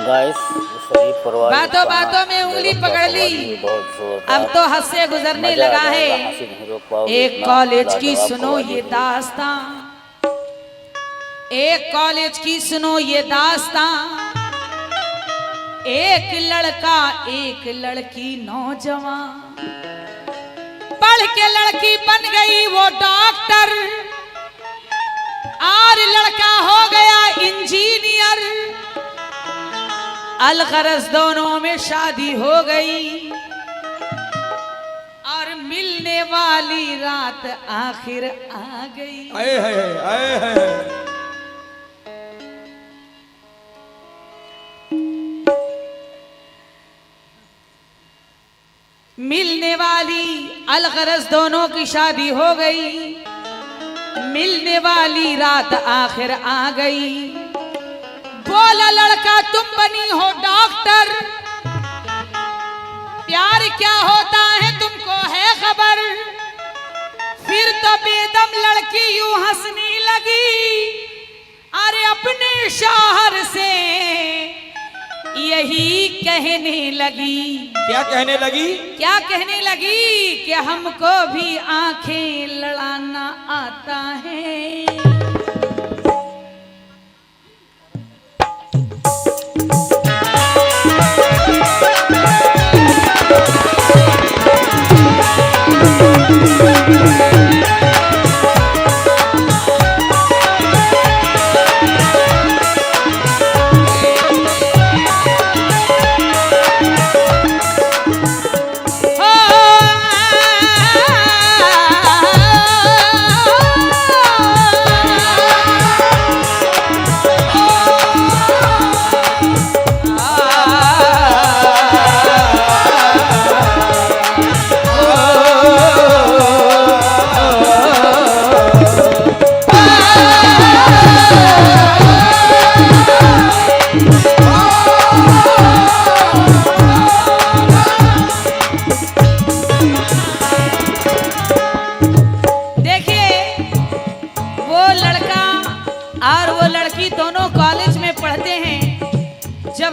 बातों बातों में उंगली पकड़ ली, अब तो हद से गुजरने लगा है। एक कॉलेज की सुनो ये दास्तां, एक कॉलेज की सुनो ये दास्तां। एक लड़का एक लड़की नौजवान, पढ़ के लड़की बन गई वो डॉक्टर और लड़का हो गया इंजीनियर। अलगरज दोनों में शादी हो गई और मिलने वाली रात आखिर आ गई। आए है। मिलने वाली अलगरज दोनों की शादी हो गई, मिलने वाली रात आखिर आ गई। बोला लड़का तुम बनी हो डॉक्टर, प्यार क्या होता है तुमको है खबर। फिर तो बेदम लड़की यूं हंसने लगी, अरे अपने शौहर से यही कहने लगी। क्या कहने लगी? क्या कहने लगी कि हमको भी आंखें लड़ाना आता है।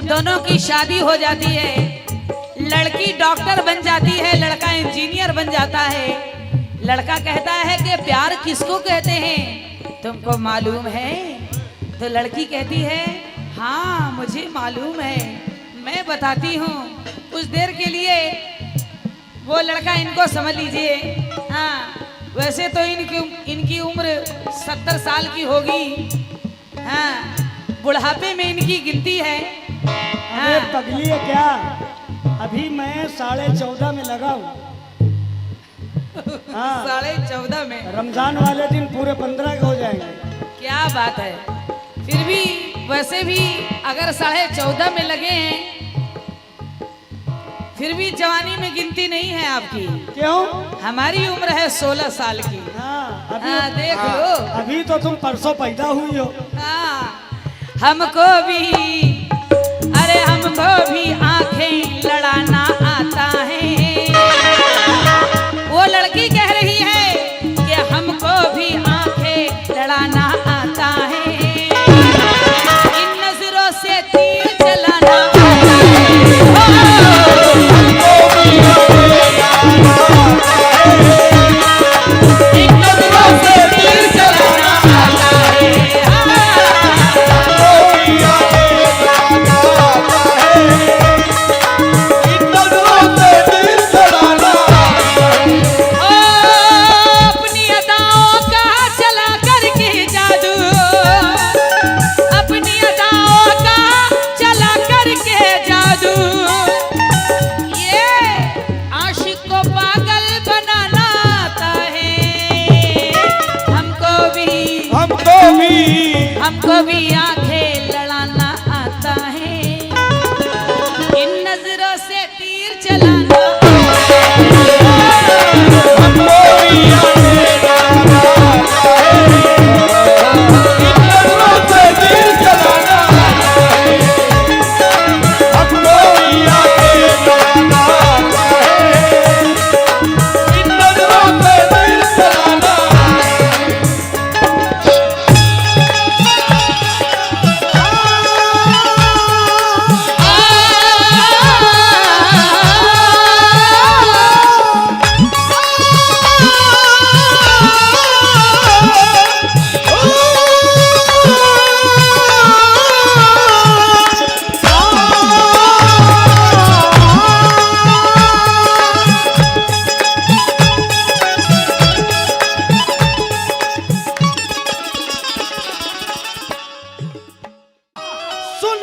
दोनों की शादी हो जाती है, लड़की डॉक्टर बन जाती है, लड़का इंजीनियर बन जाता है। लड़का कहता है कि प्यार किसको कहते हैं तुमको मालूम है? तो लड़की कहती है हाँ मुझे मालूम है, मैं बताती हूँ। कुछ देर के लिए वो लड़का, इनको समझ लीजिए, हाँ वैसे तो इनकी उम्र 70 साल की होगी, हाँ बुढ़ापे में इनकी गिनती है। अरे पगली है क्या? अभी मैं 14.5 में लगा हूँ। हाँ 14.5 में? रमजान वाले दिन पूरे 15 के हो जाएंगे। क्या बात है। फिर भी वैसे भी अगर 14.5 में लगे हैं, फिर भी जवानी में गिनती नहीं है आपकी। क्यों? हमारी उम्र है 16 साल की। हाँ अभी देख लो, अभी तो तुम परसों पैदा हुई हो। हाँ हमको भी आंखें लड़ाना आता है। वो लड़की कह रही है कि हमको भी आंखें लड़ाना आता है, इन नजरों से तीर चलाना आता है, इन नजरों से तीर चलाना आता है।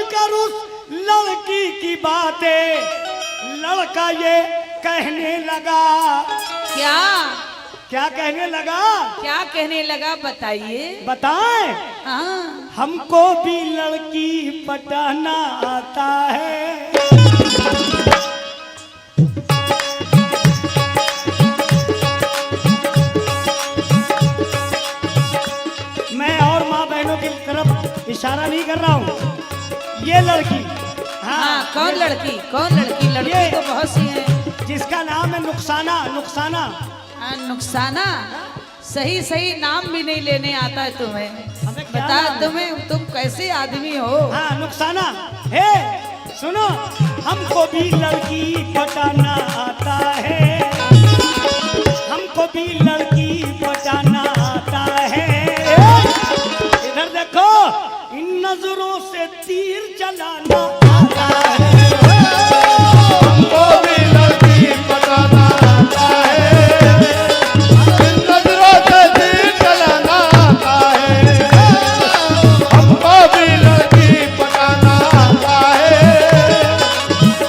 सुनकर उस लड़की की बातें लड़का ये कहने लगा। क्या क्या कहने लगा? क्या कहने लगा बताइए। बताएं। हाँ हमको भी लड़की पटाना आता है। मैं और माँ बहनों की तरफ इशारा नहीं कर रहा हूँ। ये लड़की, हाँ कौन लड़की? कौन लड़की? लड़की ये- तो बहुत सी है। जिसका नाम है नुकसाना। नुकसाना। हाँ, नुकसाना। सही सही नाम भी नहीं लेने आता है तुम्हें। हमें क्या बता नाम है? तुम कैसे आदमी हो? हाँ नुकसाना। हे सुनो, हमको भी लड़की पटाना आता है। हमको भी लड़की पटाना आता है। इधर देखो, इन नजरों से तीर चलाना आता है। हमको भी लड़की पटाना आता है, इन नजरों से तीर चलाना आता है। हमको भी लड़की पटाना आता है,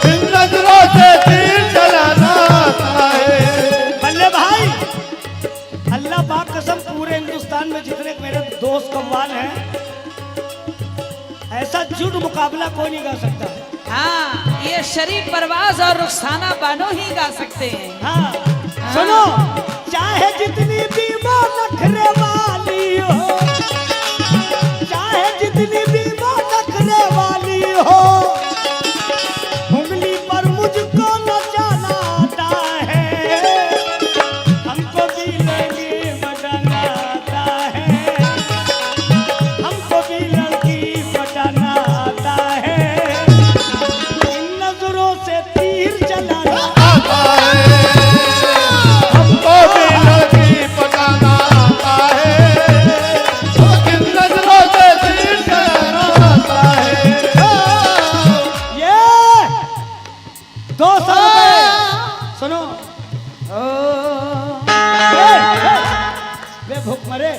इन नजरों से तीर चलाना आता है। बल्ले भाई, अल्लाह पाक कसम, पूरे हिंदुस्तान में जितने मेरे दोस्त कव्वाल हैं, ऐसा झूठ मुकाबला कोई नहीं कर सकता। हाँ ये शरीफ परवाज और रुखसाना बानो ही गा सकते हैं। हाँ सुनो, चाहे जितनी भी वो नखरे वाली हो, चाहे जितनी भी वो नखरे वाली हो, उंगली पर मुझको नचाना आता है। हमको भी लड़की पटाना आता है। हमको भी लड़की पटाना आता है। इन नजरों से तीर चलाना आता है। हमको भी लड़की पटाना आता है, इन नजरों से तीर चलाना आता है। ये 200 रुपए। सुनो, वे भूख मरे।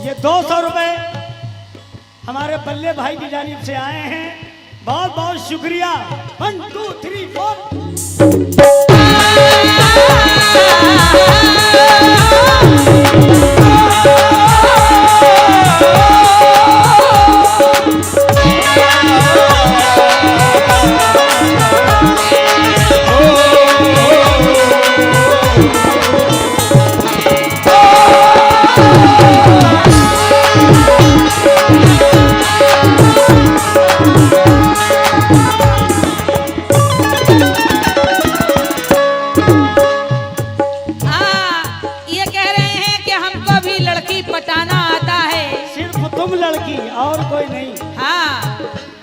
ये 200 रुपए हमारे बल्ले भाई की जानिब से आए हैं। बहुत बहुत शुक्रिया। 1 2 3 4। ये कह रहे हैं कि हमको भी लड़की पटाना आता है। सिर्फ तुम लड़की और कोई नहीं। हाँ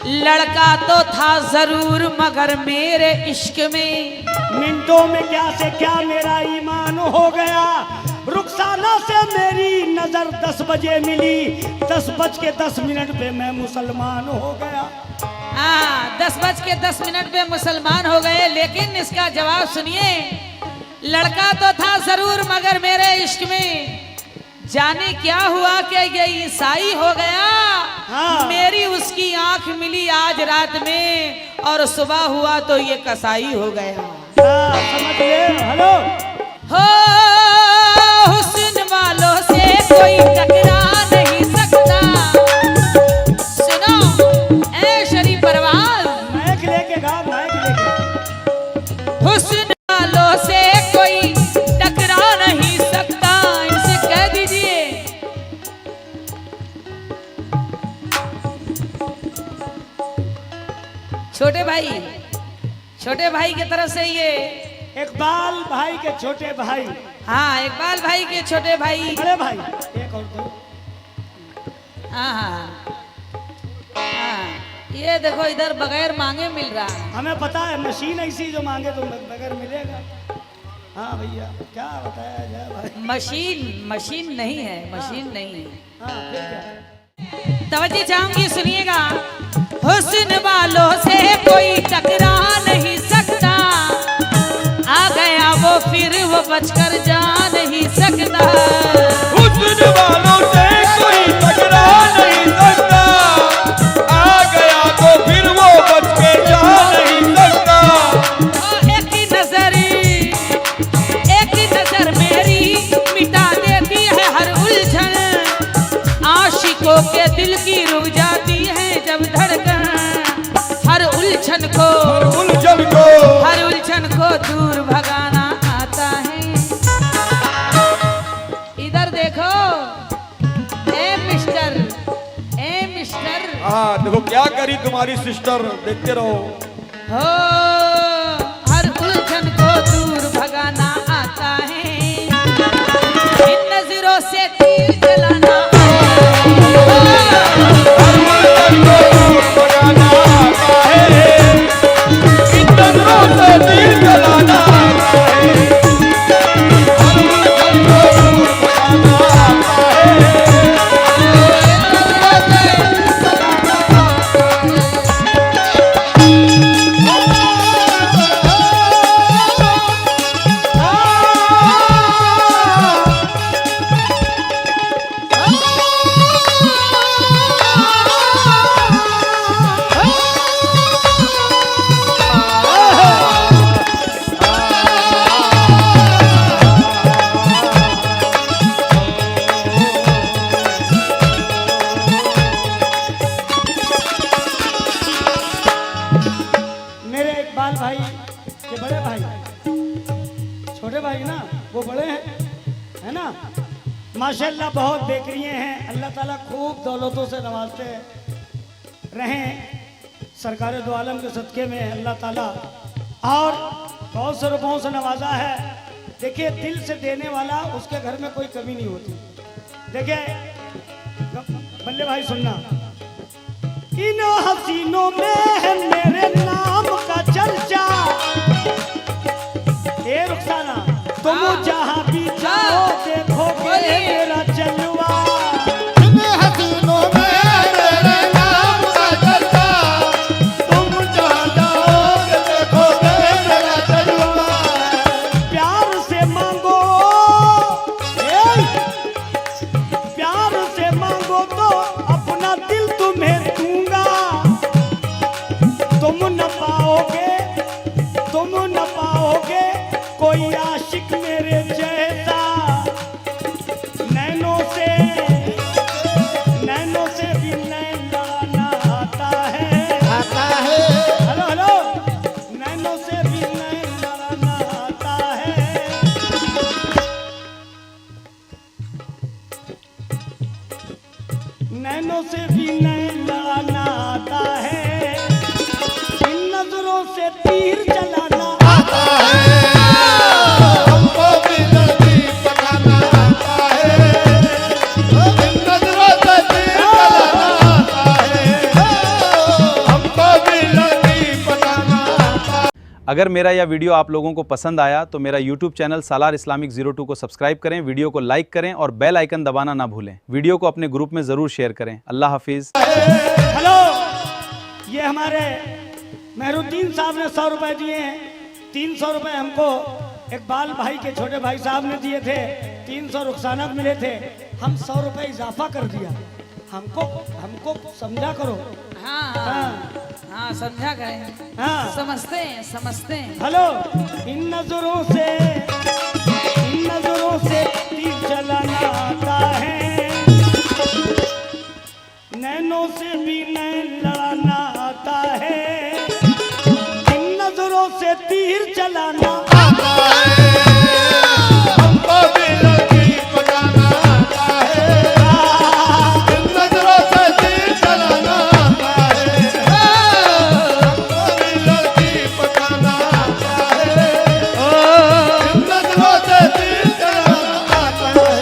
लड़का तो था जरूर मगर मेरे इश्क में मिनटों में क्या से क्या मेरा ईमान हो गया। रुखसाना से मेरी नजर 10 बजे मिली, 10:10 पे मैं मुसलमान हो गया। हाँ 10:10 पे मुसलमान हो गए। लेकिन इसका जवाब सुनिए, लड़का तो था जरूर मगर मेरे इश्क में जाने क्या हुआ कि ये ईसाई हो गया। हाँ। मेरी उसकी आंख मिली आज रात में और सुबह हुआ तो ये कसाई हो गया। हाँ, समझ गए। हेलो, हो हुस्न वालों से कोई टकरा नहीं सकता। सुनो ए शरीफ परवाज, माइक लेके गा, माइक लेके। हुस्न वालों से कोई टकरा नहीं सकता। इनसे कह दीजिए छोटे भाई की तरफ से ये। इकबाल भाई के छोटे भाई। हाँ इकबाल भाई के छोटे भाई। बड़े भाई एक और दो। हाँ हाँ हाँ, ये देखो इधर बगैर मांगे मिल रहा है। हमें पता है मशीन ऐसी जो मांगे तो बगैर मिलेगा। हाँ भैया, क्या बताया जाए भाई। मशीन नहीं है, मशीन नहीं है। हाँ फिर क्या। तवज्जो चाहूंगी, सुनिएगा। हुस्न वालों से कोई टकरा नहीं सकता, आ गया वो फिर वो बचकर जा नहीं सकता। हुस्न वालों से कोई टकरा नहीं सकता, आ भगाना आता है। इधर देखो, ए मिस्टर, ए मिस्टर, हाँ देखो क्या करी तुम्हारी सिस्टर, देखते रहो। हो हर उलझन को दूर भगाना आता है, इन नजरों से तीर चलाना भगाना आता है, इन नजरों से तीर चलाना आता है, भगाना आता है। मेरे एक बाल भाई के बड़े भाई, छोटे भाई ना वो बड़े हैं, है ना, माशाल्लाह बहुत बेकरिए हैं। अल्लाह ताला खूब दौलतों से नवाजते रहें, सरकार दो आलम के सदक़े में अल्लाह ताला, और बहुत से रुपयों से नवाजा है। देखिए दिल से देने वाला उसके घर में कोई कमी नहीं होती। देखिए बल्ले भाई सुनना, इन हसीनों में है मेरे नाम का चर्चा, ए रुखसाना तुम जहाँ भी जाओ देखोगे मेरा जलवा। इन हसीनों में मेरे नाम का चर्चा, तुम जहाँ जाओगे देखोगे मेरा जलवा। प्यार से मांगो, प्यार से मांगो तो अपना दिल तुम्हें दूंगा। तुम न पाओगे कोई आशिक मेरे जैसा। नैनों से भी नैन लड़ाना आता है, आता है। हेलो हेलो, नैनों से भी नैन लड़ाना आता है। नैनों से भी नैन लड़ाना आता है, इन नजरों से तीर चलाना आता है। हमको भी लड़की पटाना आता है, इन नजरों से तीर चलाना आता है। हमको भी लड़की पटाना आता है। अगर मेरा यह वीडियो आप लोगों को पसंद आया तो मेरा YouTube चैनल सालार इस्लामिक 02 को सब्सक्राइब करें, वीडियो को लाइक करें और बेल आइकन दबाना ना भूलें। वीडियो को अपने ग्रुप में ज़रूर शेयर करें। अल्लाह हाफिज़। हेलो, ये हमारे मेहरुद्दीन साहब ने 100 रुपए दिए हैं। 300 रुपए हमको इकबाल भाई के छोटे भाई साहब ने दिए थे, 300 रुखसाना को मिले थे। हम 100 रुपए इजाफा कर दिया। हमको समझा करो। हाँ हाँ हाँ, समझा गए, हाँ समझते हैं, समझते हैं। हेलो, इन नजरों से तीर चलाना आता है, नैनों से भी नैन लड़ाना आता है, इन नजरों से तीर चलाना आता है। हमको भी लड़की पटाना आता है, इन नजरों से तीर चलाना आता है। हमको भी लड़की पटाना आता है, इन नजरों से तीर चलाना आता है।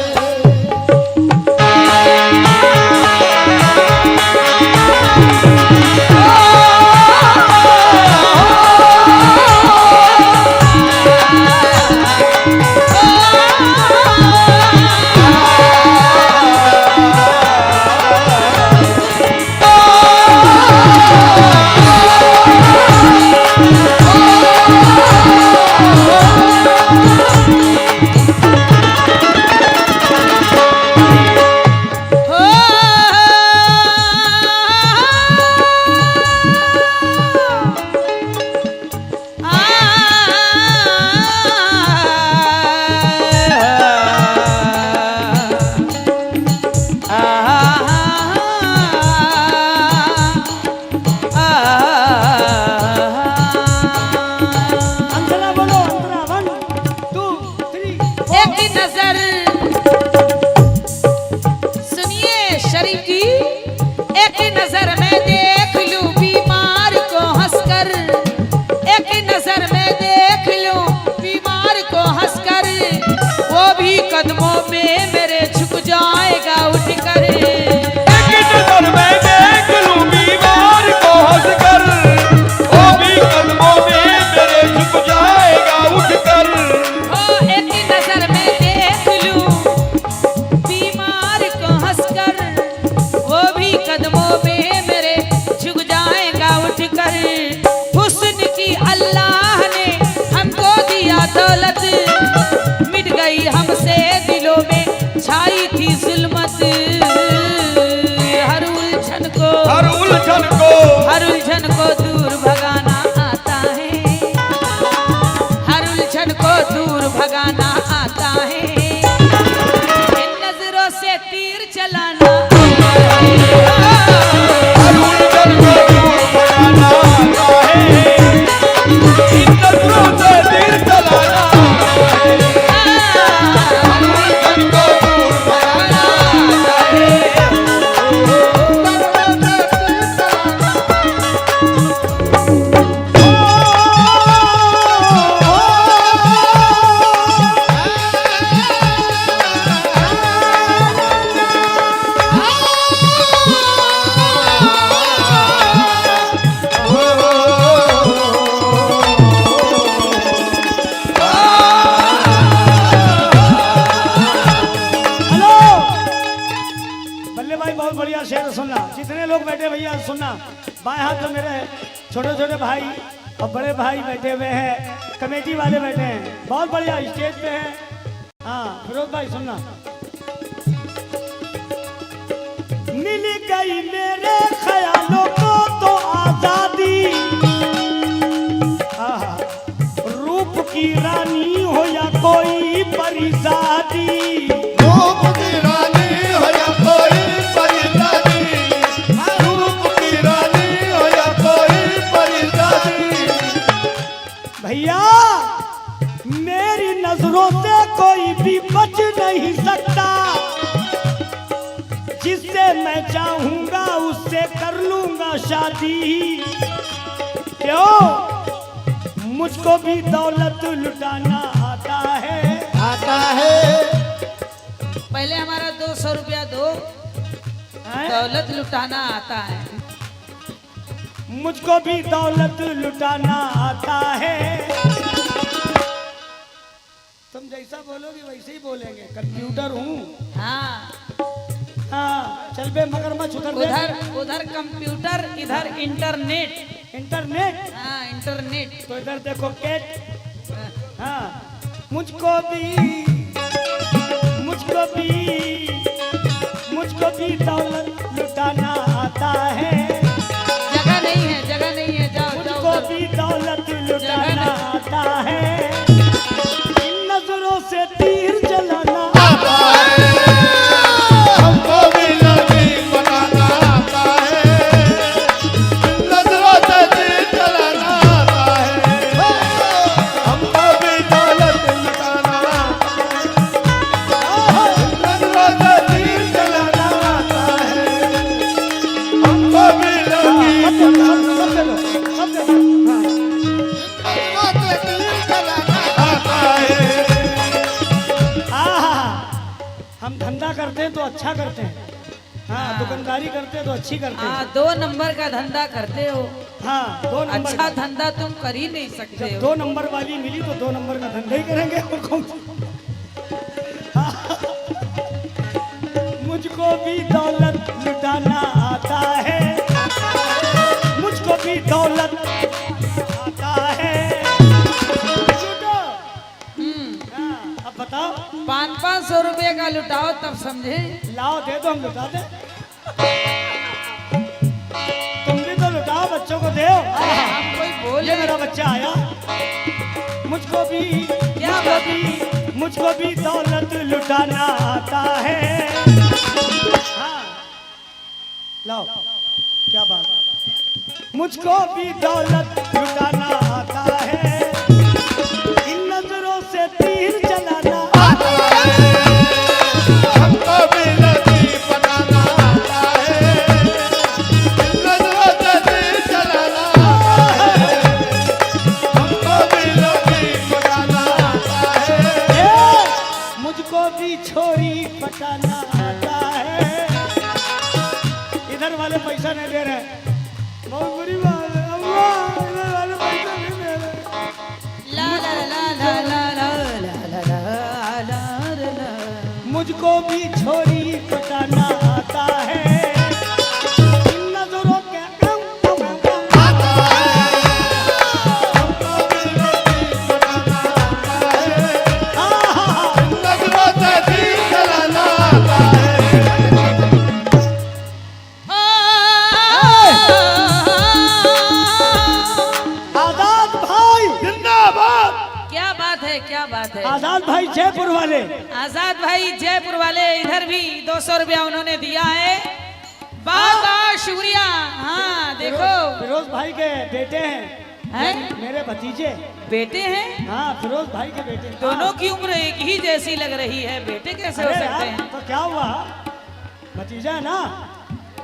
हर उलझन को दूर भगाना आता है, हर उलझन को दूर भगाना आता है, इन नजरों से तीर चलाना आता है। हर उलझन को दूर भगाना आता है, इन नजरों से तीर चलाना आता है। हर उलझन को दूर भगाना आता है, हेलो बल्ले भाई, बहुत बढ़िया शेर सुनना। जितने लोग बैठे भैया सुनना। बाएं हाथ में मेरे छोटे छोटे भाई और बड़े भाई बैठे हुए हैं, कमेटी वाले बैठे हैं, बहुत बढ़िया स्टेज पे हैं। हाँ फिरोज भाई सुनना। मिल गई मेरे ख्यालों को तो आजादी, आहा, रूप की रानी हो या कोई परिजादी, रूप की रानी हो या कोई परिजादी, रूप की रानी हो या कोई परिजादी। भैया मेरी नजरों से कोई भी बच नहीं सकता, जिससे मैं चाहूंगा उससे कर लूंगा शादी। क्यों? मुझको भी दौलत लुटाना आता है, आता है। पहले हमारा 200 रुपया दो, हैं? दौलत लुटाना आता है। मुझको भी दौलत लुटाना आता है। तुम जैसा बोलोगे वैसे ही बोलेंगे, कंप्यूटर हूँ। हाँ, हाँ चल बे मगरमच्छ उधर देख। उधर उधर कंप्यूटर, इधर इंटरनेट। इंटरनेट, हाँ इंटरनेट। तो इधर देखो कैट। हाँ मुझको भी दौलत लुटाना आता है, जगह नहीं है, जगह नहीं है, जाओ जाओ मुझको उधर। भी दौलत लुटाना आता है, इन नजरों से तीर चलाना आता है। हमको भी नबी बनाना आता है, नजरों से तीर चलाना आता है। हमको भी दौलत लुटाना आता है, नजरों से तीर चलाना आता है। हमको भी नबी सब दे दो, सब दे दो। हाँ। नजरों से तीर चलाना आता है। हम धंधा करते हैं तो अच्छा करते हैं। हाँ दुकानदारी करते हैं तो अच्छी करते हाँ, हैं। 2 नंबर का धंधा करते हो, हाँ 2 नंबर अच्छा का। धंधा तुम कर ही नहीं सकते जब हो। 2 नंबर वाली मिली तो 2 नंबर का धंधा ही करेंगे और कौन सा? मुझको भी दौलत लुटाना आता है, मुझको भी दौलत आता है। लूटो। हाँ, अब बताओ, 500 रुपये का लुटाओ तब समझे। लाओ दे दो, हम लुटा दे। तुम भी तो लुटाओ, बच्चों को दो। हम कोई ये बोले मेरा बच्चा आया, मुझको भी मुझको भी दौलत लुटाना आता है। हाँ लाओ, क्या बात। मुझको भी दौलत लुटाना आता है, इन नजरों से तीर चलाना आता है। हमको भी नबी बनाना आता है, नजरों से तीर चलाना आता है। हमको भी नबी बनाना आता है, मुझको भी छोरी पटाना आता है। इधर वाले पैसा नहीं दे रहे, बहुत बुरी बात है। अम्मा, इधर वाले पैसा नहीं दे रहे। बात है। आजाद भाई जयपुर वाले, आजाद भाई जयपुर वाले इधर भी 200 रुपया उन्होंने दिया है। बहुत बहुत शुक्रिया। हाँ देखो, फिरोज भाई के बेटे हैं, हैं? मेरे भतीजे। बेटे हैं, हाँ फिरोज भाई के बेटे। दोनों की उम्र एक ही जैसी लग रही है, बेटे कैसे हो अरे सकते यार, हैं? तो क्या हुआ, भतीजा है ना।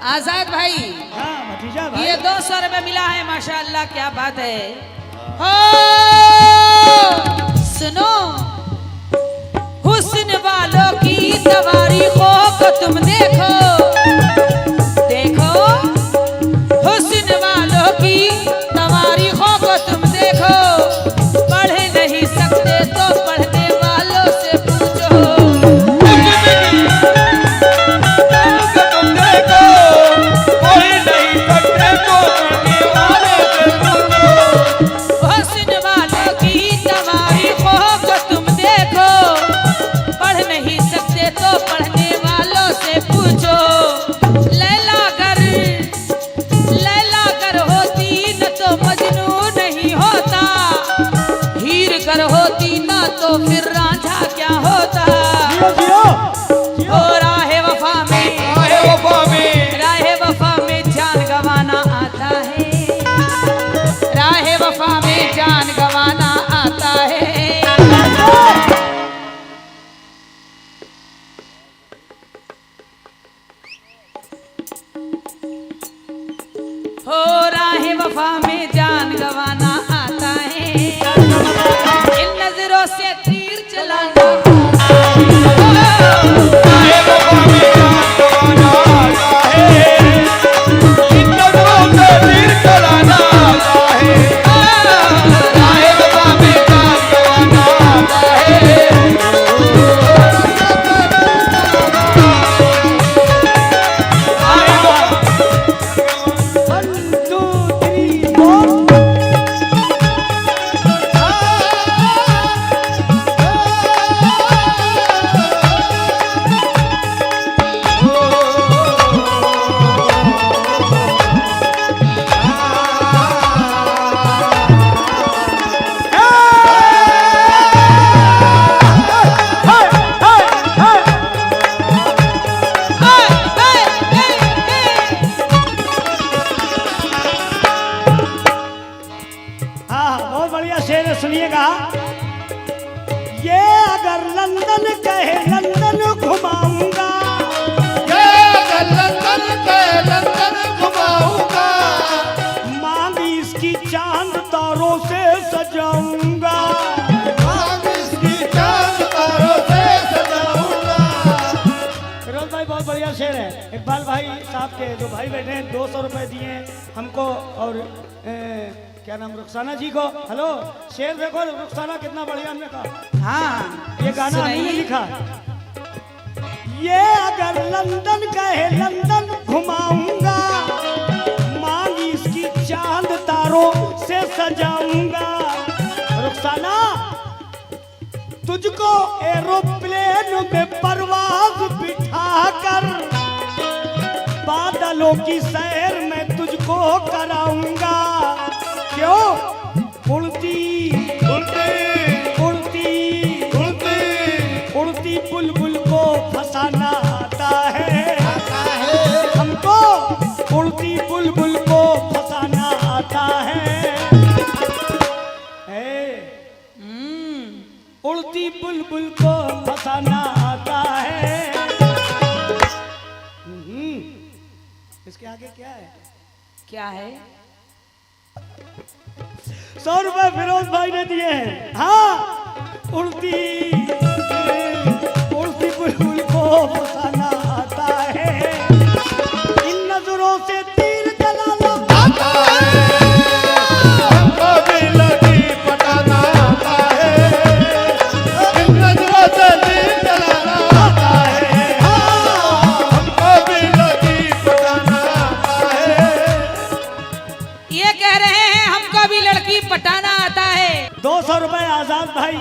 आजाद भाई हाँ भतीजा भाई। ये 200 रुपये मिला है, माशाअल्लाह क्या बात है। हो सुनो, हुस्न वालों की तवारीखों को तुम देखो, देखो हुस्न वालों की तवारीखों को तुम देखो, पढ़ नहीं सकते तो पढ़ने वालों से पूछो। हुस्न वालों की तवारीखों को तुम देखो, पढ़ नहीं सकते तो पढ़ने वालों से पूछो। लैला कर होती न तो मजनू नहीं होता, हीर कर होती न तो फिर रांझा क्या होता। जियो जियो ओ राहे वफा में जान गंवाना आता है, राहे वफा में जान गंवाना आता है। हो राहे वफा में जान गंवाना आता है, इन नजरों से तीर चलाना। सुनिएगा, ये अगर लंदन कहे लंदन घुमाऊंगा, लंदन घुमाऊंगा, मांगी इसकी चांद तारों से सजाऊंगा, इसकी चांद तारों से सजाऊंगा। फिरोज भाई बहुत बढ़िया शेर है। इकबाल भाई साहब के जो भाई बैठे हैं 200 रुपए दिए हमको, और क्या नाम, रुखसाना जी को। हेलो, शेर देखो रुखसाना कितना बढ़िया हमने कहा। हाँ ये गाना हमने सुनाइए। लिखा। ये अगर लंदन कहे लंदन घुमाऊंगा, मांगी इसकी चांद तारों से सजाऊंगा। रुखसाना, तुझको एरोप्लेन में परवाज बिठाकर बादलों की सैर में तुझको कराऊंगा। क्यों? उड़ती उड़ती उड़ती उड़ती उड़ती बुलबुल को फसाना आता है, हमको उड़ती बुलबुल को फसाना आता है। उड़ती बुलबुल को फसाना आता है। इसके आगे क्या है? क्या है? 100 रुपए फिरोज भाई ने दिए हैं। हाँ, उड़ती बुलबुल को फसाना आता है, इन नजरों से तीर चलाना आता है, हमको भी लगी पटाना आता है, इन नजरों से तीर चलाना आता है, हमको भी लगी पटाना आता है। ये कह रहे हैं हमको भी लड़की पटाना आता है। 200 रुपए आजाद भाई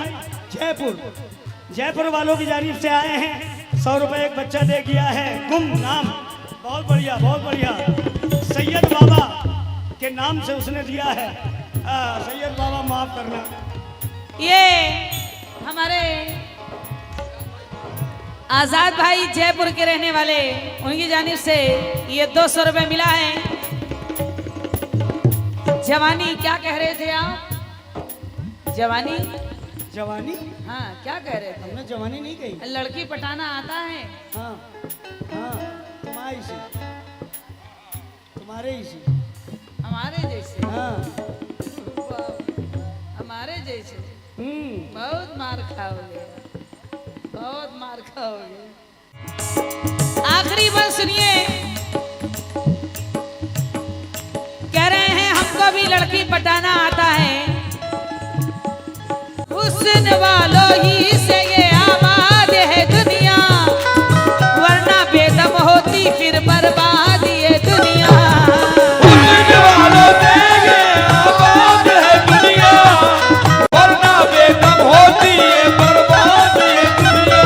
जयपुर वालों की जानिब से आए हैं। 100 रुपए एक बच्चा दे गया है, गुम नाम, बहुत बढ़िया बहुत बढ़िया। सैयद बाबा के नाम से उसने दिया है। सैयद बाबा माफ करना। ये हमारे आजाद भाई जयपुर के रहने वाले, उनकी जानिब से ये 200 रुपए मिला है। जवानी क्या कह रहे थे आप? जवानी जवानी? हाँ, क्या कह रहे थे? हमने जवानी नहीं कही। लड़की पटाना आता है? हाँ हाँ, तुम्हारी सी, तुम्हारे ही सी। हमारे जैसे? हाँ। हमारे जैसे? बहुत मार खाओगे, बहुत मार खाओगे। आखिरी बात सुनिए, कह रहे हैं हमको भी लड़की पटाना आता है, हुस्न वालों ही से ये आबाद है दुनिया, वरना बेदम होती फिर बर्बाद ये दुनिया। हुस्न वालों से ये आबाद है दुनिया, वरना बेदम होती ये बर्बाद ये दुनिया।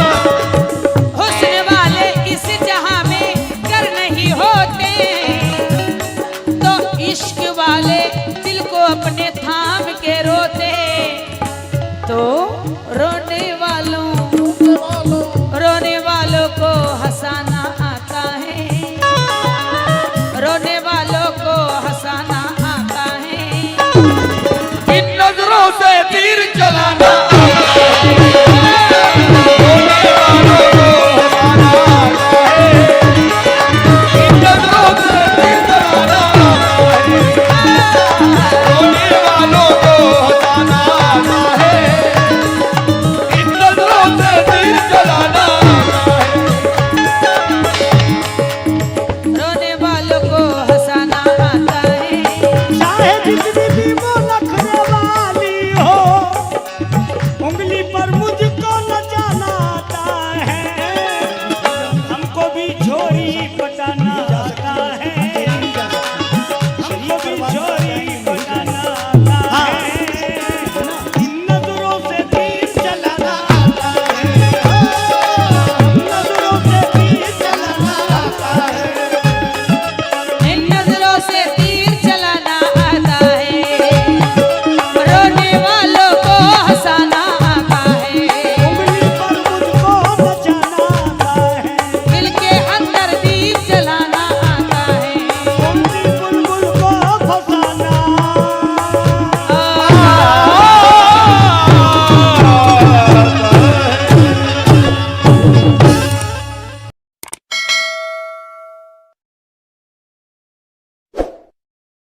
हुस्न वाले इस जहां में कर नहीं होते, तो इश्क वाले दिल को अपने थाम के रोते। तो रोने वालों को हंसाना आता है, रोने वालों को हंसाना आता है। इन नजरों से तीर चलाना रोने वालों को हंसाना आता है। चाहे जितनी भी